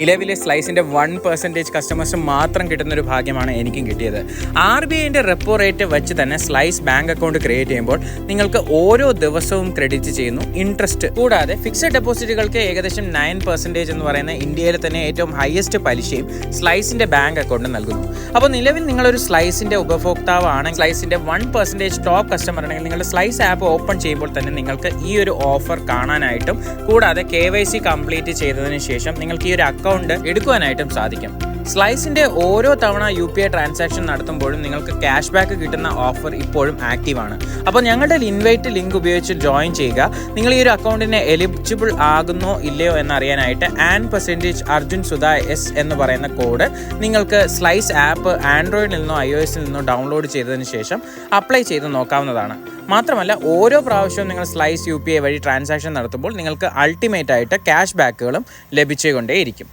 നിലവിലെ സ്ലൈസിൻ്റെ 1% കസ്റ്റമേഴ്സ് മാത്രം കിട്ടുന്നൊരു ഭാഗ്യമാണ് എനിക്കും കിട്ടിയത്. RBIൻ്റെ റെപ്പോ റേറ്റ് വെച്ച് തന്നെ സ്ലൈസ് ബാങ്ക് അക്കൗണ്ട് ക്രിയേറ്റ് ചെയ്യുമ്പോൾ നിങ്ങൾക്ക് ഓരോ ദിവസവും ക്രെഡിറ്റ് ചെയ്യുന്നു ഇൻട്രസ്റ്റ്. കൂടാതെ ഫിക്സഡ് ഡെപ്പോസിറ്റുകൾക്ക് ഏകദേശം 9% എന്ന് പറയുന്ന ഇന്ത്യയിലെ തന്നെ ഏറ്റവും ഹയസ്റ്റ് പലിശയും സ്ലൈസിൻ്റെ ബാങ്ക് അക്കൗണ്ട് നൽകുന്നു. അപ്പോൾ നിലവിൽ നിങ്ങളൊരു സ്ലൈസിൻ്റെ ഉപഭോക്താവാണ്, സ്ലൈസിൻ്റെ 1% ടോപ്പ് കസ്റ്റമർ ആണെങ്കിൽ നിങ്ങളുടെ സ്ലൈസ് ആപ്പ് ഓപ്പൺ ചെയ്യുമ്പോൾ തന്നെ നിങ്ങൾക്ക് ഈ ഒരു ഓഫർ കാണാനായിട്ടും കൂടാതെ KYC കംപ്ലീറ്റ് ചെയ്തതിന് ശേഷം നിങ്ങൾക്ക് ഈ ഒരു അക്കൗണ്ട് എടുക്കുവാനായിട്ടും സാധിക്കും. സ്ലൈസിൻ്റെ ഓരോ തവണ UPI ട്രാൻസാക്ഷൻ നടത്തുമ്പോഴും നിങ്ങൾക്ക് ക്യാഷ് ബാക്ക് കിട്ടുന്ന ഓഫർ ഇപ്പോഴും ആക്റ്റീവാണ്. അപ്പോൾ ഞങ്ങളുടെ ഇൻവൈറ്റ് ലിങ്ക് ഉപയോഗിച്ച് ജോയിൻ ചെയ്യുക. നിങ്ങൾ ഈ ഒരു അക്കൗണ്ടിന് എലിജിബിൾ ആകുന്നോ ഇല്ലയോ എന്നറിയാനായിട്ട് &Arjun Sudha S എന്ന് പറയുന്ന കോഡ് നിങ്ങൾക്ക് സ്ലൈസ് ആപ്പ് ആൻഡ്രോയിഡിൽ നിന്നോ iOSൽ നിന്നോ ഡൗൺലോഡ് ചെയ്തതിന് ശേഷം അപ്ലൈ ചെയ്ത് നോക്കാവുന്നതാണ്. മാത്രമല്ല ഓരോ പ്രാവശ്യവും നിങ്ങൾ സ്ലൈസ് UPI വഴി ട്രാൻസാക്ഷൻ നടത്തുമ്പോൾ നിങ്ങൾക്ക് അൾട്ടിമേറ്റ് ആയിട്ട് ക്യാഷ് ബാക്കുകളും ലഭിച്ചുകൊണ്ടേയിരിക്കും.